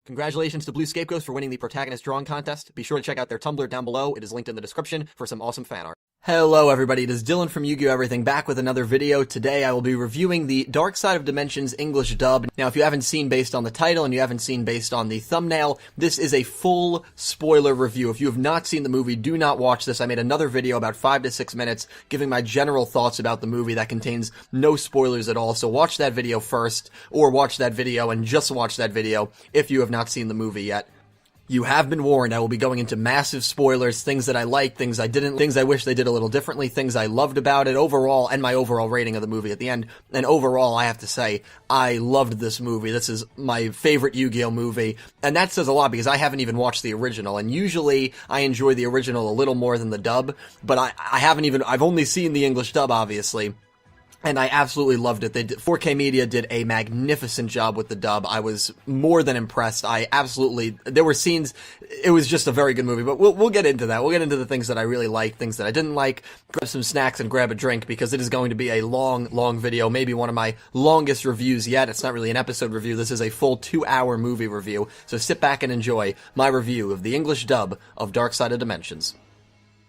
Congratulations to Blue Scapegoats for winning the Protagonist Drawing Contest. Be sure to check out their Tumblr down below. It is linked in the description for some awesome fan art. Hello everybody, it is Dylan from Yu-Gi-Oh! Everything back with another video. Today I will be reviewing the Dark Side of Dimensions English dub. Now if you haven't seen based on the title and you haven't seen based on the thumbnail, this is a full spoiler review. If you have not seen the movie, do not watch this. I made another video about 5 to 6 minutes giving my general thoughts about the movie that contains no spoilers at all. So watch that video first, or watch that video and just watch that video if you have not seen the movie yet. You have been warned. I will be going into massive spoilers, things that I liked, things I didn't, things I wish they did a little differently, things I loved about it overall, and my overall rating of the movie at the end. And overall, I have to say, I loved this movie. This is my favorite Yu-Gi-Oh! Movie, and that says a lot because I haven't even watched the original, and usually I enjoy the original a little more than the dub, but I've only seen the English dub, obviously. And I absolutely loved it. 4K Media did a magnificent job with the dub. I was more than impressed. There were scenes, it was just a very good movie, but we'll get into that. We'll get into the things that I really liked, things that I didn't like, grab some snacks and grab a drink because it is going to be a long video, maybe one of my longest reviews yet. It's not really an episode review. This is a full 2-hour movie review. So sit back and enjoy my review of the English dub of Dark Side of Dimensions.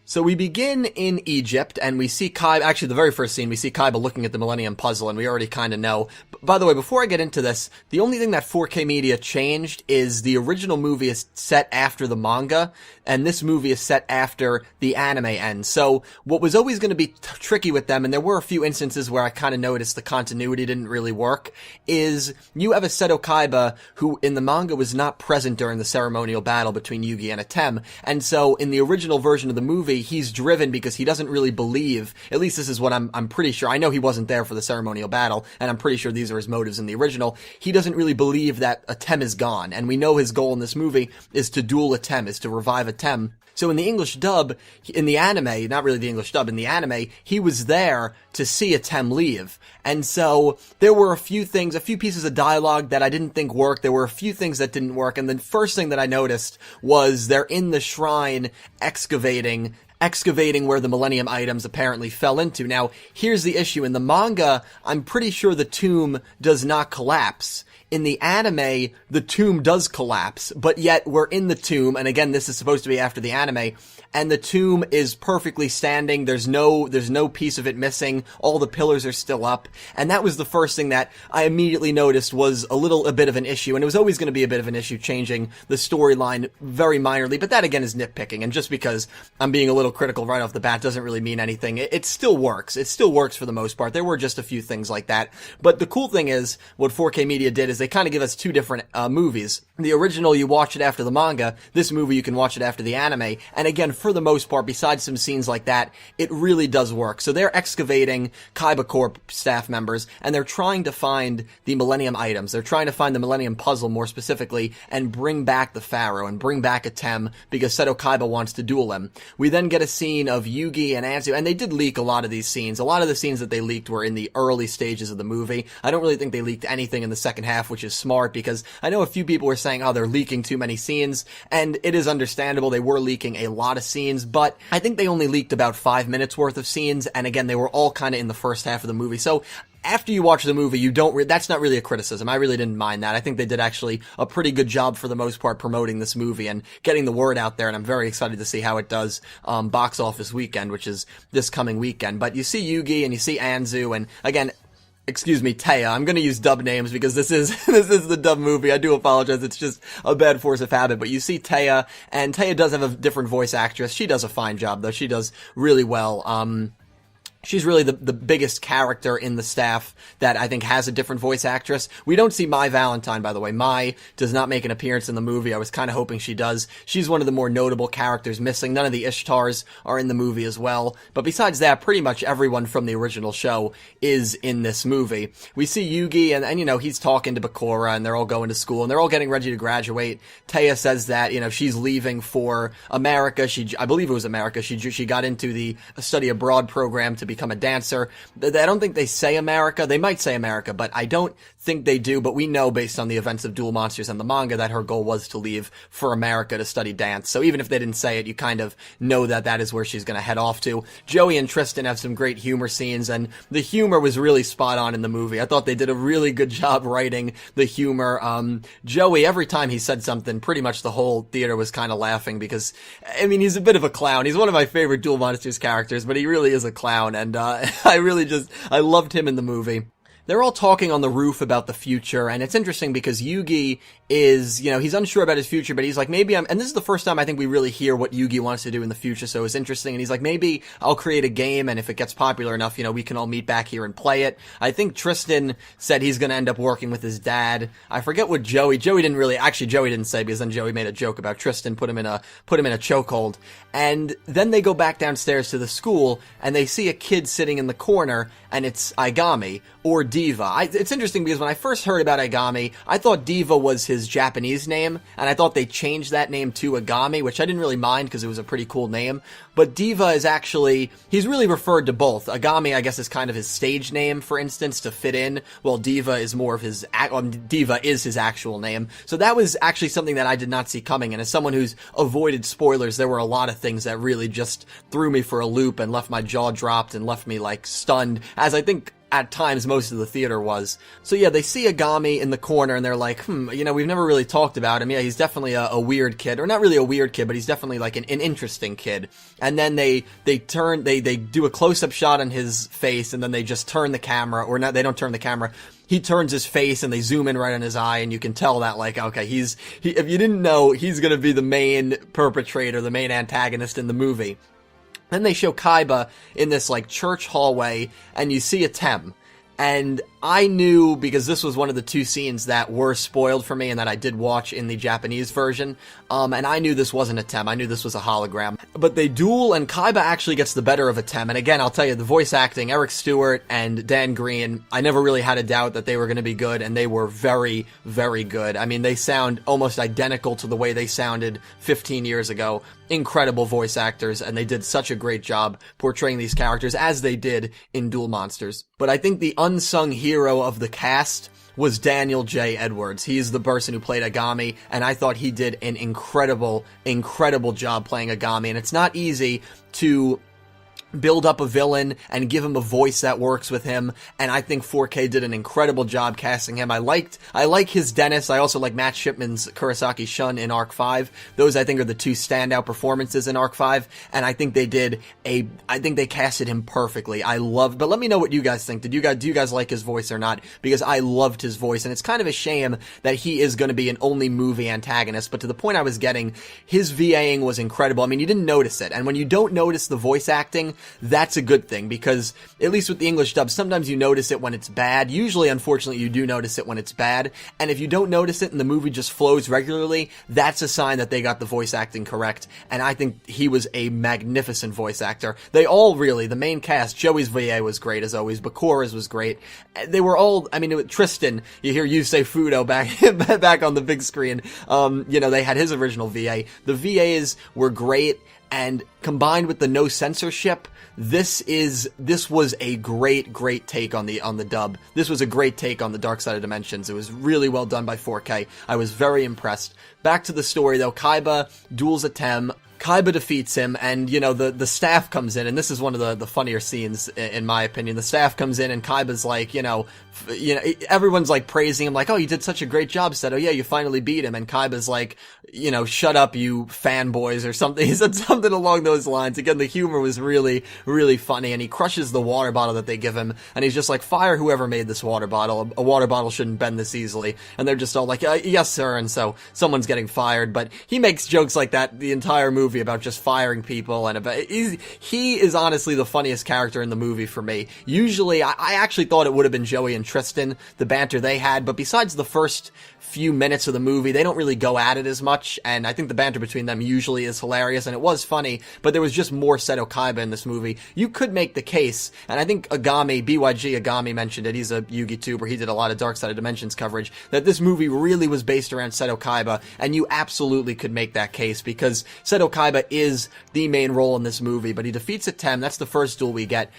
So we begin in Egypt, and we see Kaiba, actually the very first scene, we see Kaiba looking at the Millennium Puzzle, and we already kind of know. By the way, before I get into this, the only thing that 4K Media changed is the original movie is set after the manga, and this movie is set after the anime ends. So what was always going to be tricky with them, and there were a few instances where I kind of noticed the continuity didn't really work, is you have a Seto Kaiba who in the manga was not present during the ceremonial battle between Yugi and Atem, and so in the original version of the movie, he's driven because he doesn't really believe, at least this is what I'm pretty sure, I know he wasn't there for the ceremonial battle, and I'm pretty sure these are his motives in the original, he doesn't really believe that Atem is gone, and we know his goal in this movie is to duel Atem, is to revive Atem. So in the English dub, in the anime, not really the English dub, in the anime, he was there to see Atem leave. And so there were a few pieces of dialogue that I didn't think worked. There were a few things that didn't work. And the first thing that I noticed was they're in the shrine excavating where the Millennium items apparently fell into. Now, here's the issue. In the manga, I'm pretty sure the tomb does not collapse. In the anime, the tomb does collapse, but yet we're in the tomb, and again, this is supposed to be after the anime, and the tomb is perfectly standing, there's no piece of it missing, all the pillars are still up, and that was the first thing that I immediately noticed was a bit of an issue, and it was always going to be a bit of an issue changing the storyline very minorly, but that again is nitpicking, and just because I'm being a little critical right off the bat doesn't really mean anything. It still works. It still works for the most part. There were just a few things like that, but the cool thing is, what 4K Media did is they kind of give us two different movies. The original, you watch it after the manga. This movie, you can watch it after the anime. And again, for the most part, besides some scenes like that, it really does work. So they're excavating Kaiba Corp staff members, and they're trying to find the Millennium items. They're trying to find the Millennium Puzzle, more specifically, and bring back the Pharaoh, and bring back Atem, because Seto Kaiba wants to duel him. We then get a scene of Yugi and Anzu, and they did leak a lot of these scenes. A lot of the scenes that they leaked were in the early stages of the movie. I don't really think they leaked anything in the second half, which is smart, because I know a few people were saying, oh, they're leaking too many scenes, and it is understandable, they were leaking a lot of scenes, but I think they only leaked about 5 minutes worth of scenes, and again, they were all kind of in the first half of the movie, so after you watch the movie, that's not really a criticism. I really didn't mind that. I think they did actually a pretty good job for the most part promoting this movie and getting the word out there, and I'm very excited to see how it does box office weekend, which is this coming weekend. But you see Yugi and you see Anzu, and again, excuse me, Taya. I'm gonna use dub names because this is the dub movie. I do apologize. It's just a bad force of habit. But you see Taya, and Taya does have a different voice actress. She does a fine job, though. She does really well. She's really the biggest character in the staff that I think has a different voice actress. We don't see Mai Valentine, by the way. Mai does not make an appearance in the movie. I was kind of hoping she does. She's one of the more notable characters missing. None of the Ishtars are in the movie as well. But besides that, pretty much everyone from the original show is in this movie. We see Yugi, and you know, he's talking to Bakura, and they're all going to school, and they're all getting ready to graduate. Taya says that, you know, she's leaving for America. I believe it was America. She got into the study abroad program to become become a dancer. I don't think they say America. They might say America, but I don't think they do. But we know based on the events of Duel Monsters and the manga that her goal was to leave for America to study dance. So even if they didn't say it, you kind of know that that is where she's going to head off to. Joey and Tristan have some great humor scenes, and the humor was really spot on in the movie. I thought they did a really good job writing the humor. Joey, every time he said something, pretty much the whole theater was kind of laughing because, I mean, he's a bit of a clown. He's one of my favorite Duel Monsters characters, but he really is a clown, and I loved him in the movie. They're all talking on the roof about the future, and it's interesting because Yugi is, he's unsure about his future, but he's like, maybe and this is the first time I think we really hear what Yugi wants to do in the future, so it's interesting, and he's like, maybe I'll create a game, and if it gets popular enough, we can all meet back here and play it. I think Tristan said he's gonna end up working with his dad. I forget what Joey didn't say, because then Joey made a joke about Tristan, put him in a chokehold, and then they go back downstairs to the school, and they see a kid sitting in the corner, and it's Aigami, or Diva. It's interesting because when I first heard about Aigami, I thought Diva was his Japanese name, and I thought they changed that name to Agami, which I didn't really mind because it was a pretty cool name. But Diva is actually, he's really referred to both. Agami, I guess, is kind of his stage name, for instance, to fit in, while Diva is more of Diva is his actual name. So that was actually something that I did not see coming, and as someone who's avoided spoilers, there were a lot of things that really just threw me for a loop and left my jaw dropped and left me, stunned, as I think at times most of the theater was. So yeah, they see Agami in the corner and they're like, we've never really talked about him. Yeah, he's definitely a weird kid, or not really a weird kid, but he's definitely an interesting kid. And then they do a close-up shot on his face, and then they just turn the camera, or not, they don't turn the camera. He turns his face and they zoom in right on his eye, and you can tell that, okay, if you didn't know, he's gonna be the main perpetrator, the main antagonist in the movie. Then they show Kaiba in this, church hallway, and you see a Tem. And I knew, because this was one of the two scenes that were spoiled for me and that I did watch in the Japanese version, and I knew this wasn't a Tem. I knew this was a hologram. But they duel, and Kaiba actually gets the better of a Tem. And again, I'll tell you, the voice acting, Eric Stewart and Dan Green, I never really had a doubt that they were going to be good, and they were very, very good. I mean, they sound almost identical to the way they sounded 15 years ago. Incredible voice actors, and they did such a great job portraying these characters as they did in Duel Monsters. But I think the unsung hero of the cast was Daniel J. Edwards. He's the person who played Agami, and I thought he did an incredible, incredible job playing Agami, and it's not easy to build up a villain and give him a voice that works with him, and I think 4K did an incredible job casting him. I like his Dennis. I also like Matt Shipman's Kurosaki Shun in Arc 5. Those, I think, are the two standout performances in Arc 5, and I think they casted him perfectly. But let me know what you guys think. Do you guys like his voice or not? Because I loved his voice, and it's kind of a shame that he is going to be an only movie antagonist, but to the point I was getting, his VAing was incredible. I mean, you didn't notice it, and when you don't notice the voice acting, that's a good thing, because at least with the English dub, sometimes you notice it when it's bad. Usually, unfortunately, you do notice it when it's bad, and if you don't notice it and the movie just flows regularly, that's a sign that they got the voice acting correct, and I think he was a magnificent voice actor. They all really, the main cast, Joey's VA was great as always, Bakura's was great. They were all, Tristan, you hear Yusei Fudo back on the big screen, they had his original VA. The VAs were great, and combined with the no censorship, this was a great take on the dub. This was a great take on the Dark Side of Dimensions. It was really well done by 4K. I was very impressed. Back to the story though, Kaiba duels a Tem. Kaiba defeats him, and, the staff comes in, and this is one of the funnier scenes, in my opinion. The staff comes in, and Kaiba's like, everyone's like praising him, like, oh, you did such a great job, Seto. Yeah, you finally beat him. And Kaiba's like, shut up, you fanboys, or something. He said something along those lines. Again, the humor was really, really funny, and he crushes the water bottle that they give him, and he's just like, fire whoever made this water bottle. A water bottle shouldn't bend this easily. And they're just all like, yes, sir, and so someone's getting fired. But he makes jokes like that the entire movie about just firing people, and he is honestly the funniest character in the movie for me. Usually, I actually thought it would have been Joey and Tristan, the banter they had, but besides the first few minutes of the movie, they don't really go at it as much, and I think the banter between them usually is hilarious, and it was funny, but there was just more Seto Kaiba in this movie. You could make the case, and I think BYG Agami mentioned it, he's a Yugi tuber, he did a lot of Dark Side of Dimensions coverage, that this movie really was based around Seto Kaiba, and you absolutely could make that case, because Seto Kaiba is the main role in this movie, but he defeats a Tem, that's the first duel we get.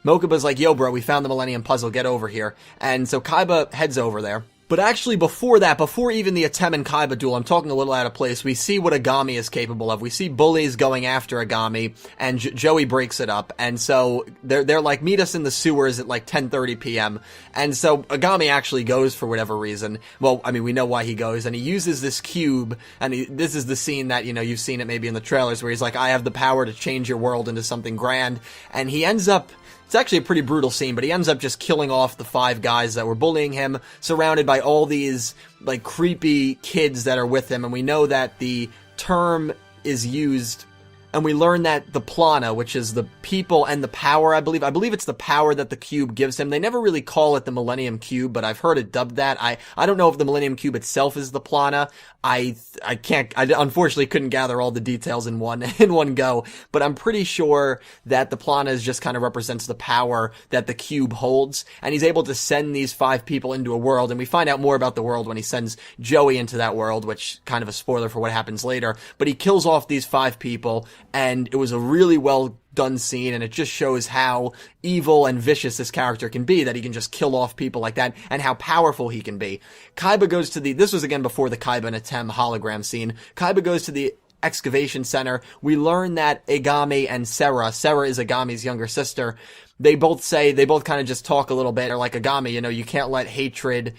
Mokuba's like, yo bro, we found the Millennium Puzzle, get over here. And so Kaiba heads over there. But actually before that, before even the Atem and Kaiba duel, I'm talking a little out of place, we see what Agami is capable of. We see bullies going after Agami, and Joey breaks it up. And so they're like, meet us in the sewers at like 10:30 p.m. And so Agami actually goes for whatever reason. Well, I mean, we know why he goes, and he uses this cube, and this is the scene that, you know, you've seen it maybe in the trailers, where he's like, I have the power to change your world into something grand. And he ends up... It's actually a pretty brutal scene, but he ends up just killing off the 5 guys that were bullying him, surrounded by all these, like, creepy kids that are with him, and we know that the term is used, and we learn that the Plana, which is the people and the power, I believe it's the power that the cube gives him. They never really call it the Millennium Cube, but I've heard it dubbed that. I don't know if the Millennium Cube itself is the Plana. I unfortunately couldn't gather all the details in one go, but I'm pretty sure that the Plana just kind of represents the power that the cube holds, and he's able to send these 5 people into a world, and we find out more about the world when he sends Joey into that world, which kind of a spoiler for what happens later, but he kills off these 5 people, and it was a really well done scene, and it just shows how evil and vicious this character can be, that he can just kill off people like that, and how powerful he can be. Kaiba goes to this was again before the Kaiba and Atem hologram scene. Kaiba goes to the excavation center. We learn that Agami and Sera is Agami's younger sister, they both kind of just talk a little bit. They're like, Agami, you know, you can't let hatred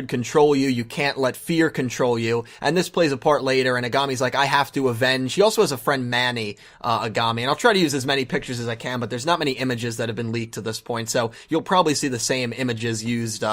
control you. You can't let fear control you. And this plays a part later, and Agami's like, I have to avenge. She also has a friend, Manny, Agami, and I'll try to use as many pictures as I can, but there's not many images that have been leaked to this point, so you'll probably see the same images used,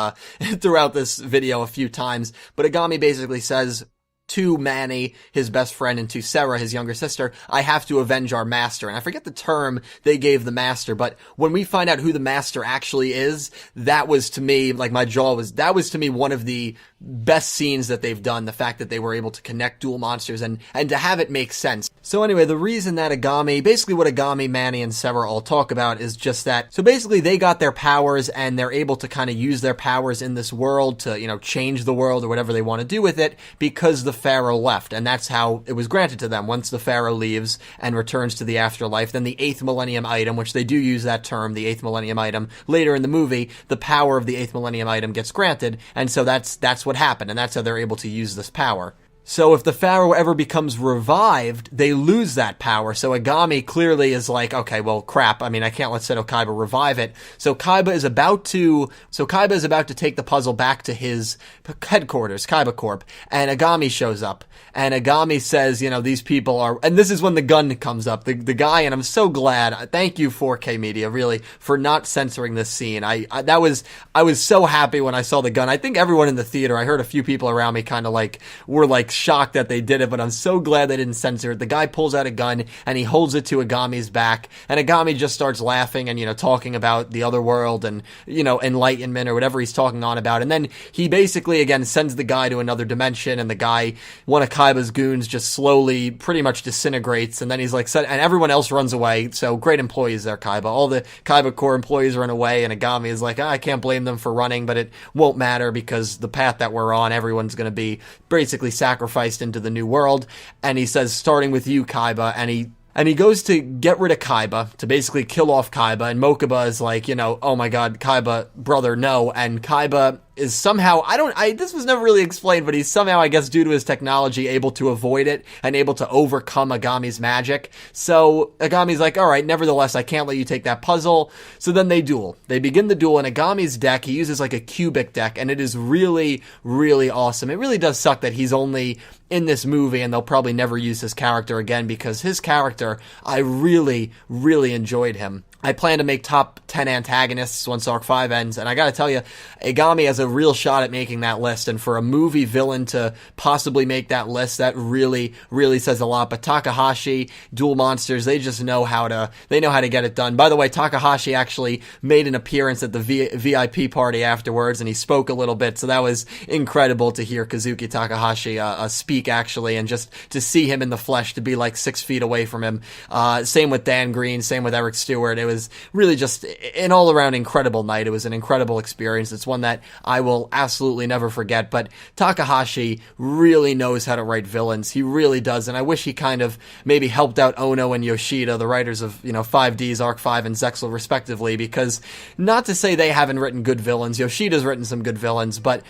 throughout this video a few times. But Agami basically says to Manny, his best friend, and to Sera, his younger sister, I have to avenge our master. And I forget the term they gave the master, but when we find out who the master actually is, that was to me, like that was to me one of the best scenes that they've done, the fact that they were able to connect dual monsters and to have it make sense. So anyway, the reason that basically what Agami, Manny, and Sera all talk about is just that, so basically they got their powers and they're able to kind of use their powers in this world to, you know, change the world or whatever they want to do with it because the Pharaoh left, and that's how it was granted to them. Once the Pharaoh leaves and returns to the afterlife, then the 8th Millennium Item, which they do use that term, the 8th Millennium Item, later in the movie, the power of the 8th Millennium Item gets granted, and so that's what happened, and that's how they're able to use this power. So if the Pharaoh ever becomes revived, they lose that power. So Agami clearly is like, okay, well, crap. I mean, I can't let Seto Kaiba revive it. So Kaiba is about to take the puzzle back to his headquarters, Kaiba Corp, and Agami shows up. And Agami says, you know, these people are, and this is when the gun comes up. The guy, and I'm so glad, thank you 4K Media, really, for not censoring this scene. I was so happy when I saw the gun. I think everyone in the theater, I heard a few people around me kind of like, were like shocked that they did it, but I'm so glad they didn't censor it. The guy pulls out a gun and he holds it to Agami's back, and Agami just starts laughing and, you know, talking about the other world and, you know, enlightenment or whatever he's talking on about. And then he basically again sends the guy to another dimension, and the guy, one of Kaiba's goons, just slowly pretty much disintegrates, and then he's like, and everyone else runs away. So great employees there, Kaiba. All the Kaiba core employees run away, and Agami is like, I can't blame them for running, but it won't matter because the path that we're on, everyone's going to be basically sacrificed into the new world. And he says, starting with you, Kaiba, and he goes to get rid of Kaiba, to basically kill off Kaiba, and Mokuba is like, you know, oh my god, Kaiba, brother, no, and Kaiba is somehow, this was never really explained, but he's somehow, I guess, due to his technology, able to avoid it and able to overcome Agami's magic. So Agami's like, alright, nevertheless, I can't let you take that puzzle. So then they duel. They begin the duel, and Agami's deck, he uses like a cubic deck, and it is really, really awesome. It really does suck that he's only in this movie, and they'll probably never use his character again, because his character, I really, really enjoyed him. I plan to make top 10 antagonists once Arc 5 ends, and I gotta tell you, Agami has a real shot at making that list, and for a movie villain to possibly make that list, that really, really says a lot. But Takahashi, Duel Monsters, they just know how to get it done. By the way, Takahashi actually made an appearance at the VIP party afterwards, and he spoke a little bit, so that was incredible to hear Kazuki Takahashi speak, actually, and just to see him in the flesh, to be like 6 feet away from him. Same with Dan Green, same with Eric Stewart. It was really just an all-around incredible night. It was an incredible experience. It's one that I will absolutely never forget, but Takahashi really knows how to write villains. He really does, and I wish he kind of maybe helped out Ono and Yoshida, the writers of, 5D's Arc 5 and Zexal respectively, because not to say they haven't written good villains. Yoshida's written some good villains, but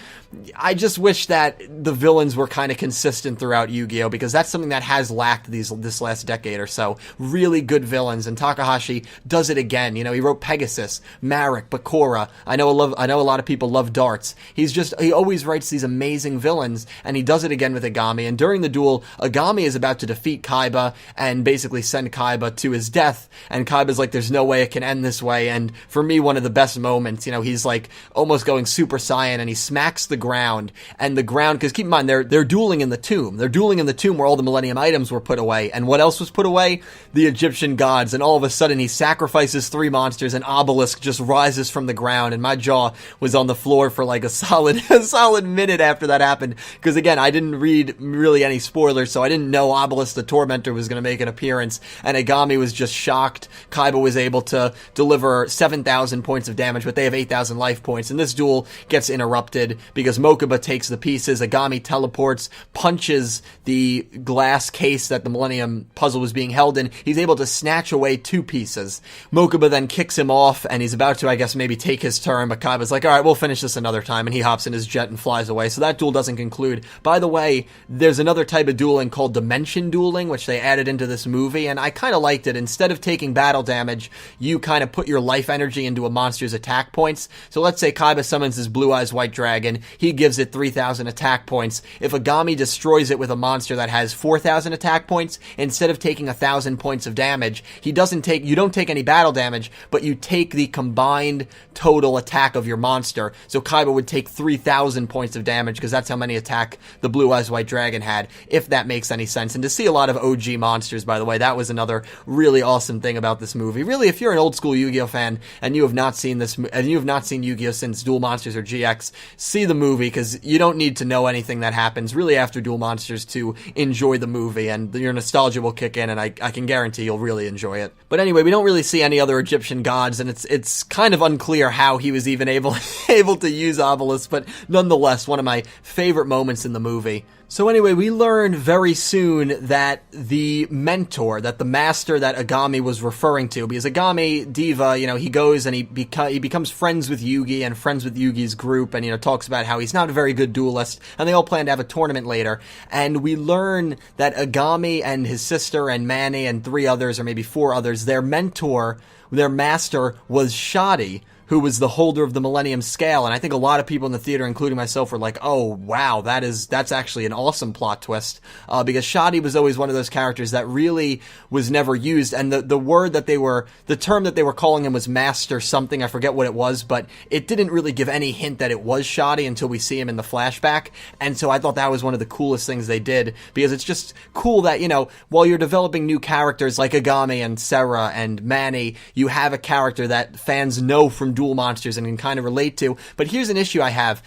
I just wish that the villains were kind of consistent throughout Yu-Gi-Oh! Because that's something that has lacked this last decade or so. Really good villains, and Takahashi does it again. He wrote Pegasus, Marek, Bakura. I know a lot of people love darts. He always writes these amazing villains, and he does it again with Agami. And during the duel, Agami is about to defeat Kaiba and basically send Kaiba to his death, and Kaiba's like, there's no way it can end this way. And for me, one of the best moments, he's like almost going Super Saiyan, and he smacks the ground, and the ground, because keep in mind, they're dueling in the tomb. They're dueling in the tomb where all the Millennium items were put away. And what else was put away? The Egyptian gods. And all of a sudden, he sacrifices 3 monsters, and Obelisk just rises from the ground, and my jaw was on the floor for like a solid minute after that happened, because again, I didn't read really any spoilers, so I didn't know Obelisk the Tormentor was going to make an appearance, and Agami was just shocked. Kaiba was able to deliver 7,000 points of damage, but they have 8,000 life points, and this duel gets interrupted because Mokuba takes the pieces. Agami teleports, punches the glass case that the Millennium Puzzle was being held in. He's able to snatch away 2 pieces. Mokuba then kicks him off, and he's about to, I guess, maybe take his turn, but Kaiba's like, alright, we'll finish this another time, and he hops in his jet and flies away. So that duel doesn't conclude. By the way, there's another type of dueling called Dimension Dueling, which they added into this movie, and I kind of liked it. Instead of taking battle damage, you kind of put your life energy into a monster's attack points. So let's say Kaiba summons his Blue Eyes White Dragon, he gives it 3,000 attack points. If Agami destroys it with a monster that has 4,000 attack points, instead of taking 1,000 points of damage, you don't take any battle damage, but you take the combined total attack of your monster. So Kaiba would take 3,000 points of damage, because that's how many attack the Blue Eyes White Dragon had, if that makes any sense. And to see a lot of OG monsters, by the way, that was another really awesome thing about this movie. Really, if you're an old school Yu-Gi-Oh fan and you have not seen Yu-Gi-Oh since Duel Monsters or GX, see the movie, because you don't need to know anything that happens really after Duel Monsters to enjoy the movie, and your nostalgia will kick in, and I can guarantee you'll really enjoy it. But anyway, we don't really see any other Egyptian gods, and it's kind of unclear how he was even able to use Obelisk, but nonetheless, one of my favorite moments in the movie. So anyway, we learn very soon that the mentor, that the master that Agami was referring to, because Agami, Diva, he goes and he becomes friends with Yugi and friends with Yugi's group, and, talks about how he's not a very good duelist, and they all plan to have a tournament later. And we learn that Agami and his sister and Manny and 3 others, or maybe 4 others, their mentor, their master was Shadi, who was the holder of the Millennium Scale. And I think a lot of people in the theater, including myself, were like, oh, wow, that's actually an awesome plot twist. Because Shadi was always one of those characters that really was never used. And the term that they were calling him was Master something. I forget what it was, but it didn't really give any hint that it was Shadi until we see him in the flashback. And so I thought that was one of the coolest things they did, because it's just cool that, while you're developing new characters like Agami and Serra and Manny, you have a character that fans know from Duel Monsters and can kind of relate to. But here's an issue I have.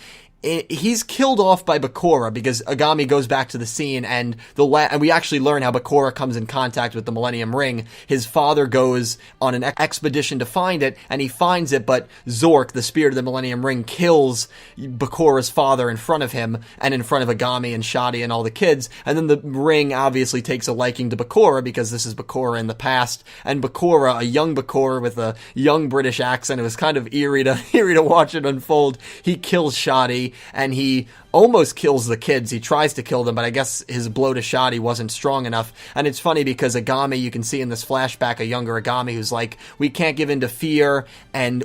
He's killed off by Bakura, because Agami goes back to the scene, and we actually learn how Bakura comes in contact with the Millennium Ring. His father goes on an expedition to find it, and he finds it, but Zork, the spirit of the Millennium Ring, kills Bakura's father in front of him, and in front of Agami and Shadi and all the kids. And then the ring obviously takes a liking to Bakura, because this is Bakura in the past, and Bakura, a young Bakura with a young British accent, it was kind of eerie to watch it unfold. He kills Shadi, and he almost kills the kids. He tries to kill them, but I guess his blow to Shadi wasn't strong enough. And it's funny because Agami, you can see in this flashback a younger Agami who's like, we can't give in to fear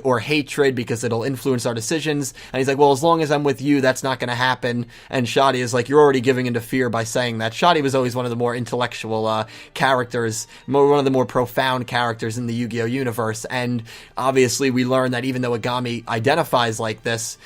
or hatred because it'll influence our decisions. And he's like, well, as long as I'm with you, that's not going to happen. And Shadi is like, you're already giving into fear by saying that. Shadi was always one of the more intellectual characters, one of the more profound characters in the Yu-Gi-Oh universe. And obviously we learn that even though Agami identifies like this,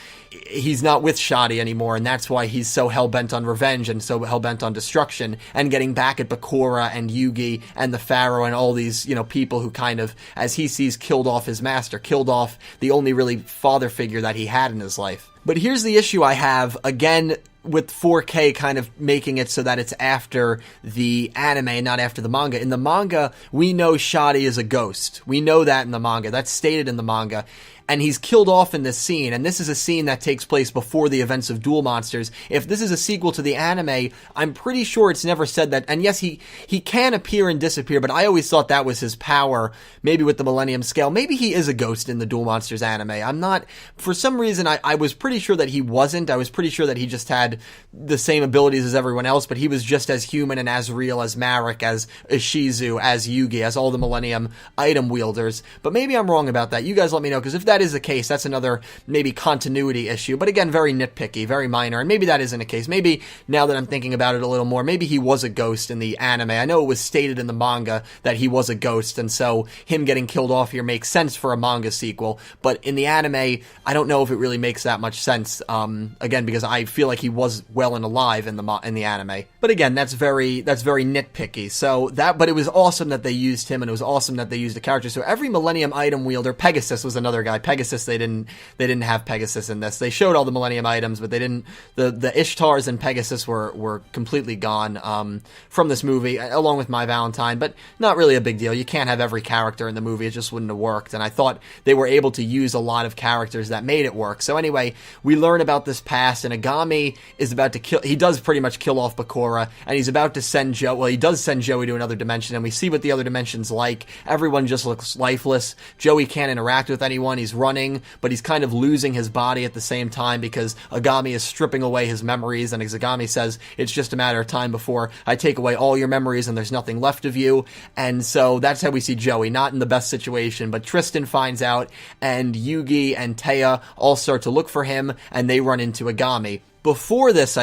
he's not with Shadi anymore, and that's why he's so hell-bent on revenge and so hell-bent on destruction and getting back at Bakura and Yugi and the Pharaoh and all these, people who kind of, as he sees, killed off his master, killed off the only really father figure that he had in his life. But here's the issue I have, again, with 4K kind of making it so that it's after the anime, not after the manga. In the manga, we know Shadi is a ghost. We know that in the manga. That's stated in the manga. And he's killed off in this scene, and this is a scene that takes place before the events of Duel Monsters. If this is a sequel to the anime, I'm pretty sure it's never said that, and yes, he can appear and disappear, but I always thought that was his power, maybe with the Millennium Scale. Maybe he is a ghost in the Duel Monsters anime. I'm not, for some reason, I was pretty sure that he wasn't. I was pretty sure that he just had the same abilities as everyone else, but he was just as human and as real as Marek, as Ishizu, as Yugi, as all the Millennium item wielders. But maybe I'm wrong about that. You guys let me know, because if that is the case, that's another maybe continuity issue, but again, very nitpicky, very minor, and maybe that isn't a case. Maybe, now that I'm thinking about it a little more, maybe he was a ghost in the anime. I know it was stated in the manga that he was a ghost, and so him getting killed off here makes sense for a manga sequel, but in the anime, I don't know if it really makes that much sense, again, because I feel like he was well and alive in the anime. But again, that's very nitpicky, but it was awesome that they used him, and it was awesome that they used the character. So every Millennium item wielder, Pegasus was another guy. Pegasus, they didn't have Pegasus in this. They showed all the Millennium items, but they didn't. The Ishtars and Pegasus were completely gone from this movie, along with My Valentine. But not really a big deal. You can't have every character in the movie; it just wouldn't have worked. And I thought they were able to use a lot of characters that made it work. So anyway, we learn about this past, and Agami is about to kill. He does pretty much kill off Bakura, and he's about to send Joe. Well, he does send Joey to another dimension, and we see what the other dimension's like. Everyone just looks lifeless. Joey can't interact with anyone. He's running, but he's kind of losing his body at the same time because Agami is stripping away his memories, and as Agami says, it's just a matter of time before I take away all your memories and there's nothing left of you. And so that's how we see Joey, not in the best situation, but Tristan finds out, and Yugi and Taya all start to look for him, and they run into Agami. Before this,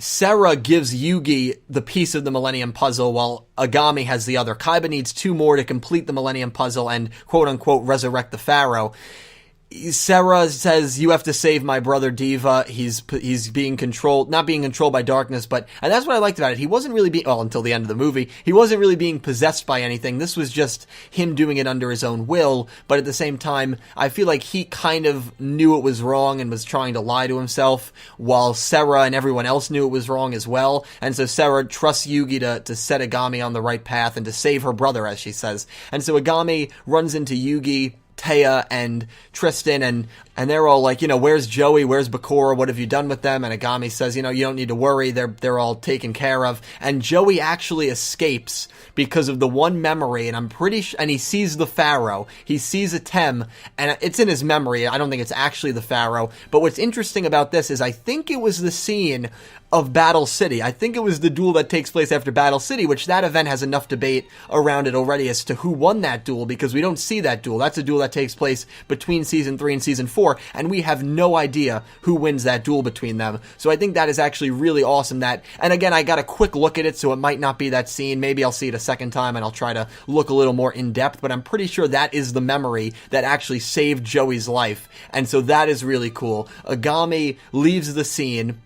Sarah gives Yugi the piece of the Millennium Puzzle while Agami has the other. Kaiba needs 2 more to complete the Millennium Puzzle and quote-unquote resurrect the Pharaoh. Sarah says, you have to save my brother Diva. He's being controlled, not being controlled by darkness, and that's what I liked about it. He wasn't really being, well, until the end of the movie, he wasn't really being possessed by anything. This was just him doing it under his own will, but at the same time, I feel like he kind of knew it was wrong and was trying to lie to himself, while Sarah and everyone else knew it was wrong as well, and so Sarah trusts Yugi to set Agami on the right path and to save her brother, as she says. And so Agami runs into Yugi, Taya, and Tristan, and they're all like, where's Joey, where's Bakura, what have you done with them? And Agami says, you don't need to worry, they're all taken care of. And Joey actually escapes because of the one memory, and I'm pretty sure, and he sees the Pharaoh, he sees a Tem, and it's in his memory. I don't think it's actually the Pharaoh, but what's interesting about this is I think it was the scene of Battle City. I think it was the duel that takes place after Battle City, which that event has enough debate around it already as to who won that duel, because we don't see that duel. That's a duel that takes place between Season 3 and Season 4, and we have no idea who wins that duel between them. So I think that is actually really awesome that, and again, I got a quick look at it, so it might not be that scene. Maybe I'll see it a second time and I'll try to look a little more in depth, but I'm pretty sure that is the memory that actually saved Joey's life, and so that is really cool. Agami leaves the scene,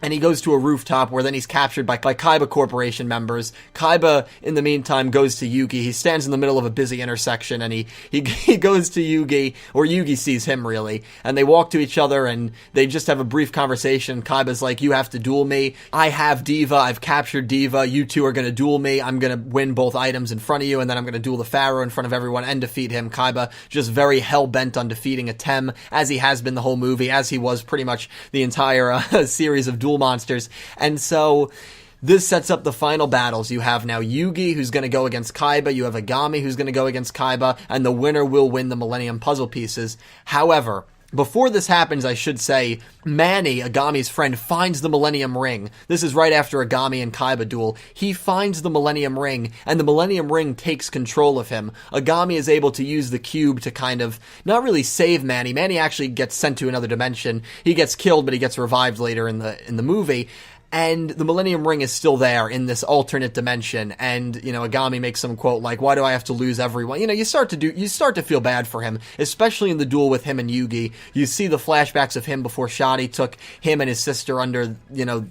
and he goes to a rooftop where then he's captured by Kaiba Corporation members. Kaiba, in the meantime, goes to Yugi. He stands in the middle of a busy intersection, and he goes to Yugi, or Yugi sees him, really. And they walk to each other, and they just have a brief conversation. Kaiba's like, you have to duel me. I have Diva. I've captured Diva. You two are going to duel me. I'm going to win both items in front of you, and then I'm going to duel the Pharaoh in front of everyone and defeat him. Kaiba just very hell-bent on defeating a Tem, as he has been the whole movie, as he was pretty much the entire series of Duel Monsters. And so this sets up the final battles. You have now Yugi, who's going to go against Kaiba. You have Agami, who's going to go against Kaiba, and the winner will win the Millennium Puzzle pieces. However, before this happens, I should say, Manny, Agami's friend, finds the Millennium Ring. This is right after Agami and Kaiba duel. He finds the Millennium Ring, and the Millennium Ring takes control of him. Agami is able to use the cube to kind of, not really save Manny. Manny actually gets sent to another dimension. He gets killed, but he gets revived later in the movie. and the Millennium Ring is still there in this alternate dimension, and, Agami makes some quote like, why do I have to lose everyone? You start to feel bad for him, especially in the duel with him and Yugi. You see the flashbacks of him before Shadi took him and his sister under,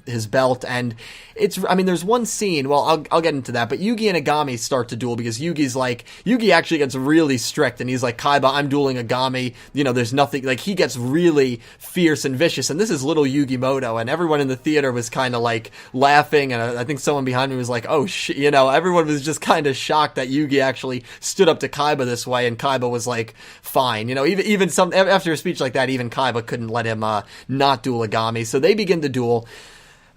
his belt, and there's one scene, well, I'll get into that, but Yugi and Agami start to duel, because Yugi actually gets really strict, and he's like, Kaiba, I'm dueling Agami, there's nothing, like, he gets really fierce and vicious, and this is little Yugi Moto, and everyone in the theater was kind of like laughing, and I think someone behind me was like, oh shit, everyone was just kind of shocked that Yugi actually stood up to Kaiba this way, and Kaiba was like, fine, even after a speech like that, even Kaiba couldn't let him not duel Agami, so they begin to duel.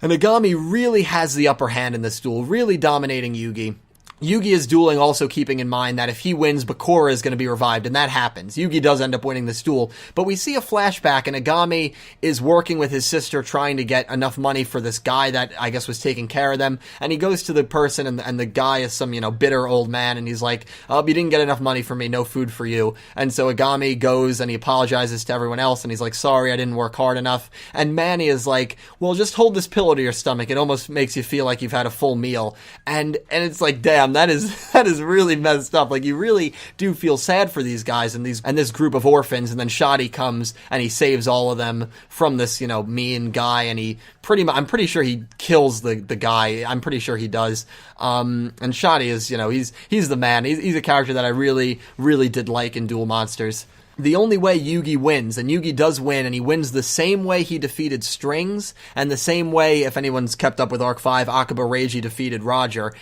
And Agami really has the upper hand in this duel, really dominating Yugi. Yugi is dueling, also keeping in mind that if he wins, Bakura is going to be revived, and that happens. Yugi does end up winning this duel, but we see a flashback, and Agami is working with his sister trying to get enough money for this guy that I guess was taking care of them, and he goes to the person, and the guy is some, bitter old man, and he's like, oh, you didn't get enough money for me, no food for you, and so Agami goes, and he apologizes to everyone else, and he's like, sorry, I didn't work hard enough, and Manny is like, well, just hold this pillow to your stomach, it almost makes you feel like you've had a full meal, and it's like, damn, that is really messed up. Like, you really do feel sad for these guys and this group of orphans, and then Shadi comes and he saves all of them from this, mean guy, and I'm pretty sure he kills the guy. I'm pretty sure he does. And Shadi is, he's the man. He's a character that I really, really did like in Duel Monsters. The only way Yugi wins, and Yugi does win, and he wins the same way he defeated Strings, and the same way, if anyone's kept up with Arc 5, Akiba Reiji defeated Roger.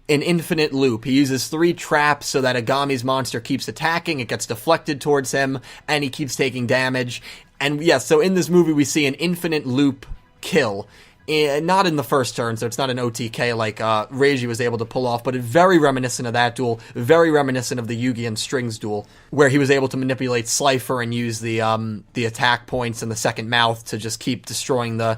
An infinite loop. He uses 3 traps so that Agami's monster keeps attacking, it gets deflected towards him, and he keeps taking damage. And yes, so in this movie we see an infinite loop kill. Not in the first turn, so it's not an OTK like Reiji was able to pull off, but it's very reminiscent of that duel, very reminiscent of the Yugi and Strings duel, where he was able to manipulate Slifer and use the attack points and the second mouth to just keep destroying the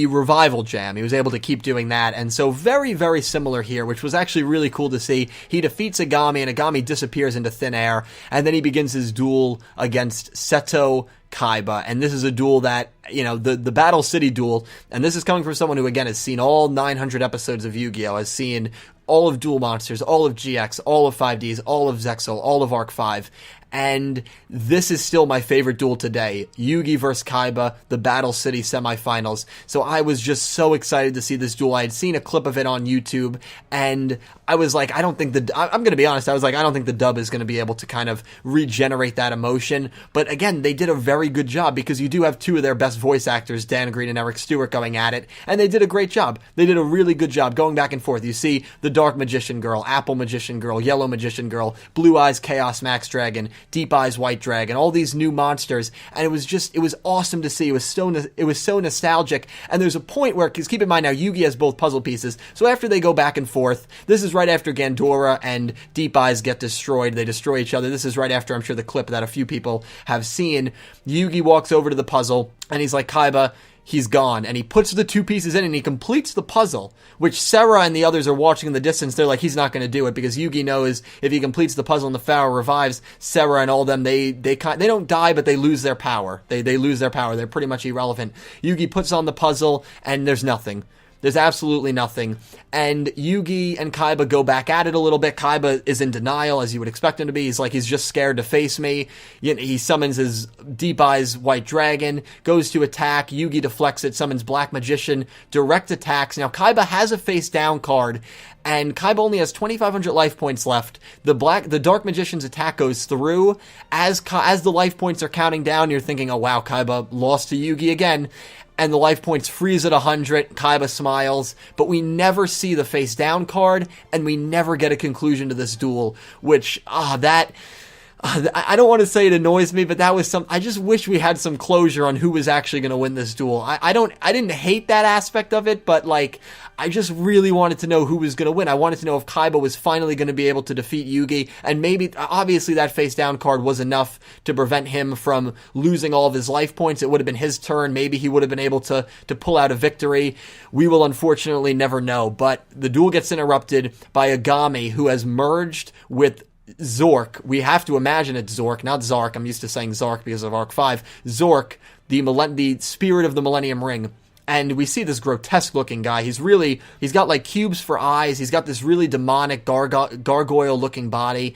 revival jam. He was able to keep doing that, and so very, very similar here, which was actually really cool to see. He defeats Agami, and Agami disappears into thin air, and then he begins his duel against Seto Kaiba, and this is a duel that, the Battle City duel, and this is coming from someone who, again, has seen all 900 episodes of Yu-Gi-Oh!, has seen all of Duel Monsters, all of GX, all of 5Ds, all of Zexal, all of Arc 5, and this is still my favorite duel today. Yugi vs. Kaiba, the Battle City semifinals. So I was just so excited to see this duel. I had seen a clip of it on YouTube, and I was like, I'm going to be honest, I was like, I don't think the dub is going to be able to kind of regenerate that emotion. But again, they did a very good job, because you do have 2 of their best voice actors, Dan Green and Eric Stewart, going at it, and they did a great job. They did a really good job going back and forth. You see the Dark Magician Girl, Apple Magician Girl, Yellow Magician Girl, Blue Eyes Chaos Max Dragon, Deep Eyes White Dragon, all these new monsters, and it was awesome to see. It was so nostalgic, and there's a point where, because keep in mind now, Yugi has both puzzle pieces, so after they go back and forth, this is right after Gandora and Deep Eyes get destroyed, they destroy each other, this is right after, I'm sure, the clip that a few people have seen. Yugi walks over to the puzzle, and he's like, Kaiba, he's gone, and he puts the 2 pieces in, and he completes the puzzle, which Sarah and the others are watching in the distance. They're like, he's not going to do it, because Yugi knows if he completes the puzzle and the Pharaoh revives, Sarah and all of them, they don't die, but they lose their power. They lose their power. They're pretty much irrelevant. Yugi puts on the puzzle, and there's nothing. There's absolutely nothing. And Yugi and Kaiba go back at it a little bit. Kaiba is in denial, as you would expect him to be. He's like, he's just scared to face me. He summons his Deep Eyes White Dragon, goes to attack. Yugi deflects it, summons Black Magician, direct attacks. Now, Kaiba has a face down card, and Kaiba only has 2,500 life points left. The Dark Magician's attack goes through. As the life points are counting down, you're thinking, oh wow, Kaiba lost to Yugi again. And the life points freeze at 100, Kaiba smiles, but we never see the face down card, and we never get a conclusion to this duel, which, I don't want to say it annoys me, but that was I just wish we had some closure on who was actually going to win this duel. I didn't hate that aspect of it, but I just really wanted to know who was going to win. I wanted to know if Kaiba was finally going to be able to defeat Yugi, and maybe, obviously that face down card was enough to prevent him from losing all of his life points. It would have been his turn. Maybe he would have been able to pull out a victory. We will unfortunately never know, but the duel gets interrupted by Agami, who has merged with Zork. We have to imagine it's Zork, not Zark. I'm used to saying Zark because of Arc 5. Zork, the spirit of the Millennium Ring, and we see this grotesque looking guy. He's got like cubes for eyes. He's got this really demonic gargoyle looking body.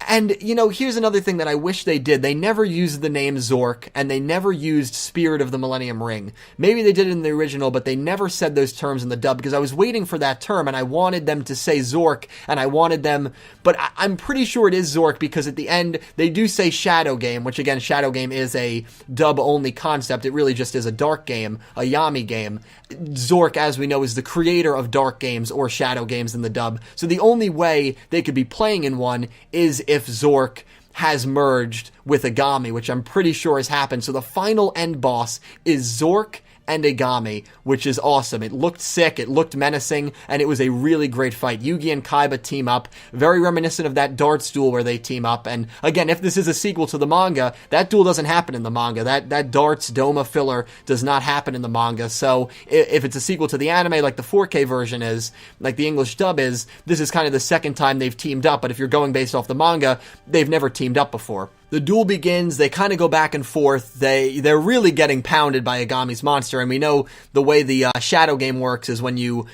And, you know, here's another thing that I wish they did. They never used the name Zork, and they never used Spirit of the Millennium Ring. Maybe they did it in the original, but they never said those terms in the dub, because I was waiting for that term, and I wanted them to say Zork, and I wanted them... But I'm pretty sure it is Zork, because at the end, they do say Shadow Game, which, again, Shadow Game is a dub-only concept. It really just is a dark game, a Yami game. Zork, as we know, is the creator of dark games or shadow games in the dub. So the only way they could be playing in one is if Zork has merged with Agami, which I'm pretty sure has happened. So the final end boss is Zork and Agami, which is awesome. It looked sick, it looked menacing, and it was a really great fight. Yugi and Kaiba team up, very reminiscent of that darts duel where they team up. And again, if this is a sequel to the manga, that duel doesn't happen in the manga. That darts Doma filler does not happen in the manga. So if it's a sequel to the anime, like the 4K version is, like the English dub is, this is kind of the second time they've teamed up. But if you're going based off the manga, they've never teamed up before. The duel begins, they kind of go back and forth, they're really getting pounded by Agami's monster, and we know the way the Shadow Game works is when you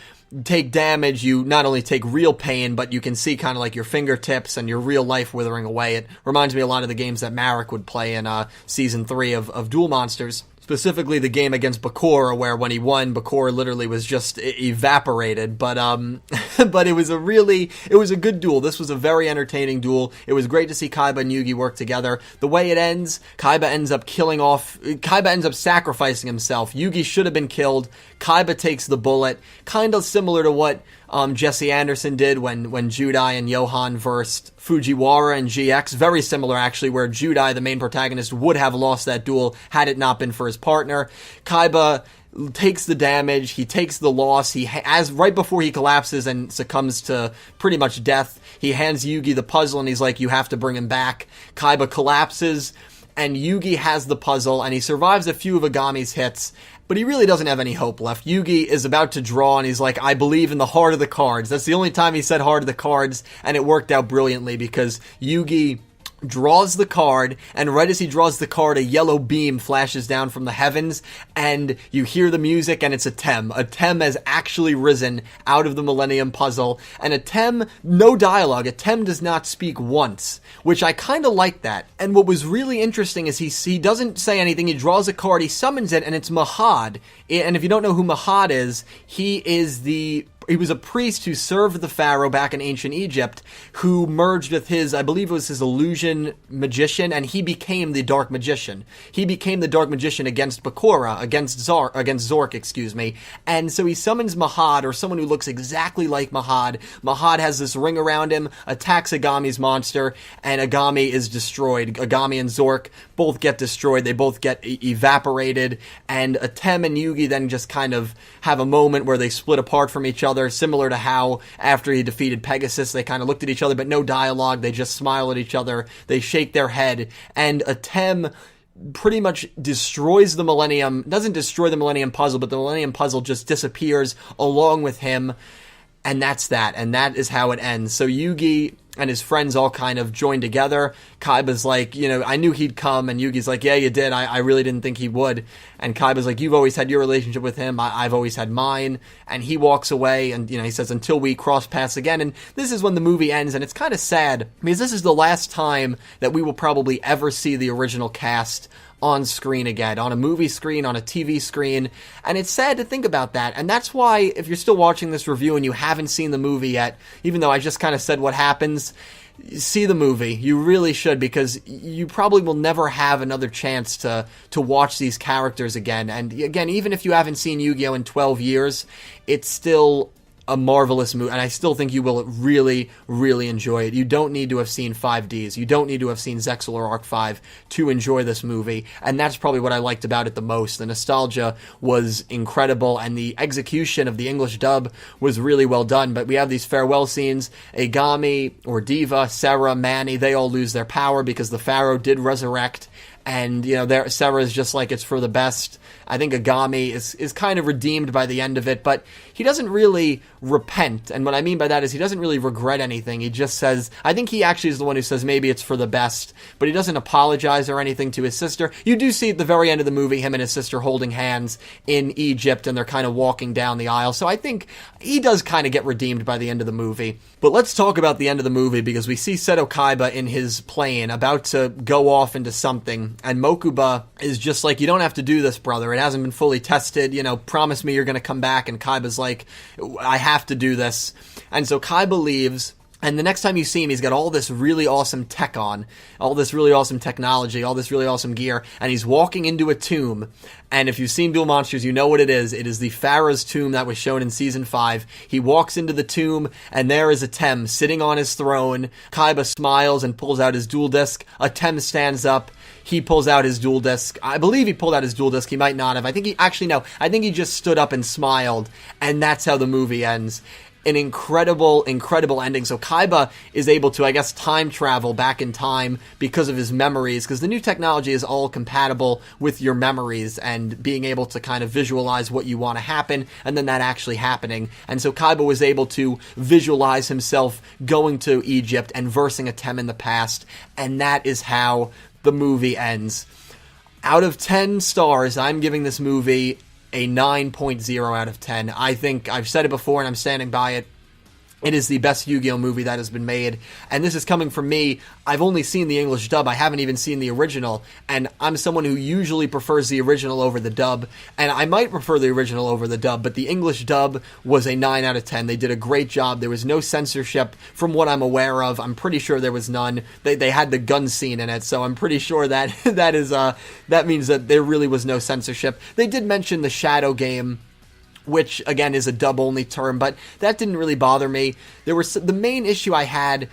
take damage, you not only take real pain, but you can see kind of like your fingertips and your real life withering away. It reminds me a lot of the games that Marek would play in Season 3 of Duel Monsters. Specifically the game against Bakura, where when he won, Bakura literally was just evaporated. But but it was a good duel. This was a very entertaining duel. It was great to see Kaiba and Yugi work together. The way it ends, Kaiba ends up sacrificing himself. Yugi should have been killed. Kaiba takes the bullet, kind of similar to what Jesse Anderson did when Judai and Johan versed Fujiwara and GX. Very similar, actually, where Judai, the main protagonist, would have lost that duel had it not been for his partner. Kaiba takes the damage, he takes the loss, right before he collapses and succumbs to pretty much death, he hands Yugi the puzzle and he's like, you have to bring him back. Kaiba collapses, and Yugi has the puzzle, and he survives a few of Agami's hits, but he really doesn't have any hope left. Yugi is about to draw, and he's like, I believe in the heart of the cards. That's the only time he said heart of the cards, and it worked out brilliantly, because Yugi draws the card, and right as he draws the card, a yellow beam flashes down from the heavens, and you hear the music, and it's Atem. Atem has actually risen out of the Millennium Puzzle, and Atem, no dialogue. Atem does not speak once, which I kind of like that. And what was really interesting is he doesn't say anything. He draws a card, he summons it, and it's Mahad. And if you don't know who Mahad is, he was a priest who served the pharaoh back in ancient Egypt, who merged with I believe it was his illusion magician, and he became the dark magician. He became the dark magician against Bakura, against Zork, excuse me. And so he summons Mahad, or someone who looks exactly like Mahad. Mahad has this ring around him, attacks Agami's monster, and Agami is destroyed. Agami and Zork both get destroyed. They both get evaporated, and Atem and Yugi then just kind of have a moment where they split apart from each other, similar to how after he defeated Pegasus, they kind of looked at each other, but no dialogue. They just smile at each other. They shake their head, and Atem pretty much doesn't destroy the Millennium Puzzle, but the Millennium Puzzle just disappears along with him, and that's that. And that is how it ends. So Yugi and his friends all kind of join together. Kaiba's like, I knew he'd come, and Yugi's like, yeah, you did. I really didn't think he would. And Kaiba's like, you've always had your relationship with him. I've always had mine. And he walks away, and, he says, until we cross paths again. And this is when the movie ends, and it's kind of sad, because this is the last time that we will probably ever see the original cast on screen again, on a movie screen, on a TV screen, and it's sad to think about that. And that's why, if you're still watching this review and you haven't seen the movie yet, even though I just kind of said what happens, see the movie. You really should, because you probably will never have another chance to watch these characters again. And again, even if you haven't seen Yu-Gi-Oh! In 12 years, it's still a marvelous movie, and I still think you will really, really enjoy it. You don't need to have seen 5Ds. You don't need to have seen Zexal or Arc 5 to enjoy this movie, and that's probably what I liked about it the most. The nostalgia was incredible, and the execution of the English dub was really well done. But we have these farewell scenes. Agami, or Diva, Sarah, Manny, they all lose their power because the Pharaoh did resurrect, and, there Sarah is just like, it's for the best. I think Agami is kind of redeemed by the end of it, but he doesn't really repent, and what I mean by that is he doesn't really regret anything. He just says, I think he actually is the one who says maybe it's for the best, but he doesn't apologize or anything to his sister. You do see at the very end of the movie him and his sister holding hands in Egypt, and they're kind of walking down the aisle, so I think he does kind of get redeemed by the end of the movie. But let's talk about the end of the movie, because we see Seto Kaiba in his plane about to go off into something, and Mokuba is just like, you don't have to do this, brother. It hasn't been fully tested. Promise me you're going to come back. And Kaiba's like, I have to do this. And so Kaiba leaves. And the next time you see him, he's got all this really awesome tech on, all this really awesome technology, all this really awesome gear, and he's walking into a tomb. And if you've seen Duel Monsters, you know what it is. It is the Pharaoh's tomb that was shown in Season 5. He walks into the tomb, and there is Atem sitting on his throne. Kaiba smiles and pulls out his duel disc. Atem stands up. He pulls out his duel disc. I believe he pulled out his duel disc. He might not have. I think he just stood up and smiled, and that's how the movie ends. An incredible, incredible ending. So Kaiba is able to, I guess, time travel back in time because of his memories, because the new technology is all compatible with your memories and being able to kind of visualize what you want to happen and then that actually happening. And so Kaiba was able to visualize himself going to Egypt and versing Atem in the past, and that is how the movie ends. Out of 10 stars, I'm giving this movie a 9.0 out of 10. I think I've said it before and I'm standing by it. It is the best Yu-Gi-Oh! Movie that has been made, and this is coming from me. I've only seen the English dub. I haven't even seen the original, and I'm someone who usually prefers the original over the dub, and I might prefer the original over the dub, but the English dub was a 9 out of 10. They did a great job. There was no censorship from what I'm aware of. I'm pretty sure there was none. They had the gun scene in it, so I'm pretty sure that that means that there really was no censorship. They did mention the Shadow game, which, again, is a dub-only term, but that didn't really bother me. The main issue I had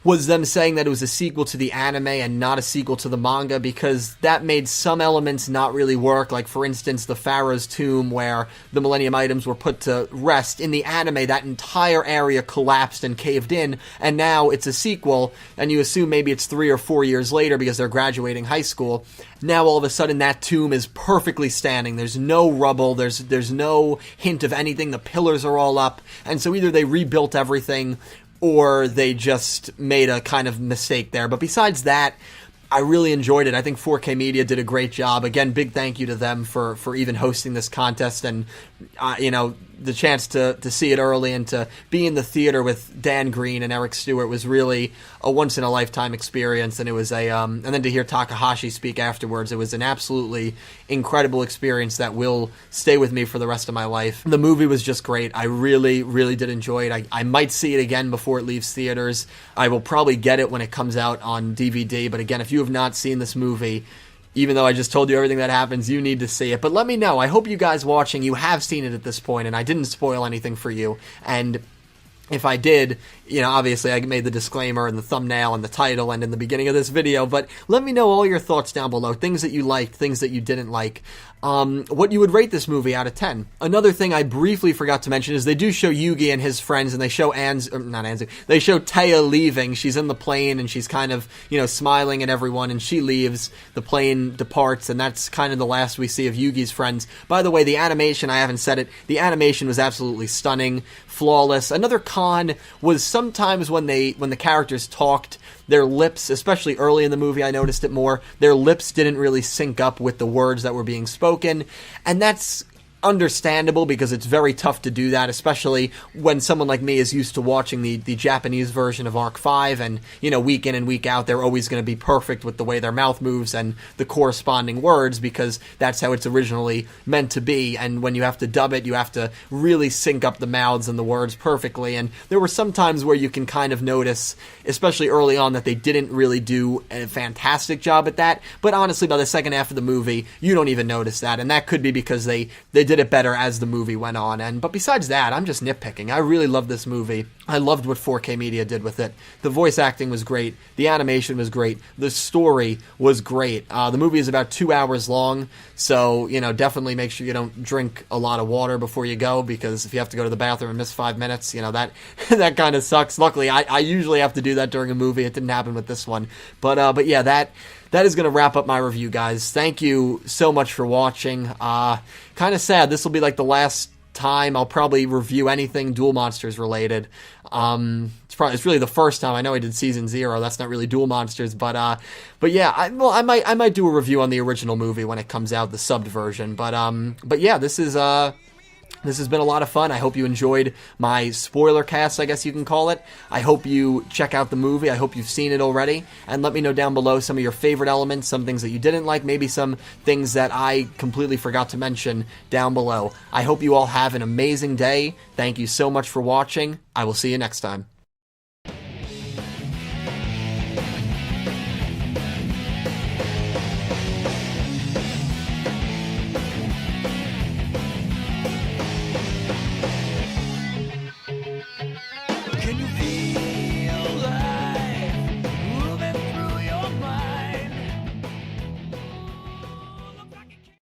was them saying that it was a sequel to the anime and not a sequel to the manga, because that made some elements not really work. Like, for instance, the Pharaoh's tomb, where the Millennium items were put to rest. In the anime, that entire area collapsed and caved in, and now it's a sequel, and you assume maybe it's 3 or 4 years later because they're graduating high school. Now, all of a sudden, that tomb is perfectly standing. There's no rubble. There's no hint of anything. The pillars are all up, and so either they rebuilt everything or they just made a kind of mistake there. But besides that, I really enjoyed it. I think 4K Media did a great job. Again, big thank you to them for even hosting this contest, and the chance to see it early and to be in the theater with Dan Green and Eric Stewart was really a once-in-a-lifetime experience, and it was and then to hear Takahashi speak afterwards, it was an absolutely incredible experience that will stay with me for the rest of my life. The movie was just great. I really, really did enjoy it. I might see it again before it leaves theaters. I will probably get it when it comes out on DVD, but again, if you have not seen this movie, even though I just told you everything that happens, you need to see it. But let me know. I hope you guys watching, you have seen it at this point, and I didn't spoil anything for you. And if I did, obviously I made the disclaimer in the thumbnail and the title and in the beginning of this video, but let me know all your thoughts down below. Things that you liked, things that you didn't like. What you would rate this movie out of 10. Another thing I briefly forgot to mention is they do show Yugi and his friends, and they show they show Taya leaving. She's in the plane, and she's kind of, smiling at everyone, and she leaves. The plane departs, and that's kind of the last we see of Yugi's friends. By the way, the animation, I haven't said it, the animation was absolutely stunning, flawless. Another con was sometimes when the characters talked, their lips, especially early in the movie, I noticed it more, their lips didn't really sync up with the words that were being spoken, and that's understandable because it's very tough to do that, especially when someone like me is used to watching the Japanese version of Arc 5, and, week in and week out, they're always going to be perfect with the way their mouth moves and the corresponding words, because that's how it's originally meant to be, and when you have to dub it, you have to really sync up the mouths and the words perfectly, and there were some times where you can kind of notice, especially early on, that they didn't really do a fantastic job at that, but honestly, by the second half of the movie, you don't even notice that, and that could be because they did it better as the movie went on. But besides that, I'm just nitpicking. I really loved this movie. I loved what 4K Media did with it. The voice acting was great. The animation was great. The story was great. The movie is about 2 hours long, so, definitely make sure you don't drink a lot of water before you go, because if you have to go to the bathroom and miss 5 minutes, that that kind of sucks. Luckily, I usually have to do that during a movie. It didn't happen with this one. But yeah, that is going to wrap up my review, guys. Thank you so much for watching. Kind of sad. This will be like the last time I'll probably review anything Duel Monsters related. It's really the first time. I know I did season 0. That's not really Duel Monsters, but yeah, I might do a review on the original movie when it comes out, the subbed version. But yeah, this has been a lot of fun. I hope you enjoyed my spoiler cast, I guess you can call it. I hope you check out the movie. I hope you've seen it already. And let me know down below some of your favorite elements, some things that you didn't like, maybe some things that I completely forgot to mention down below. I hope you all have an amazing day. Thank you so much for watching. I will see you next time.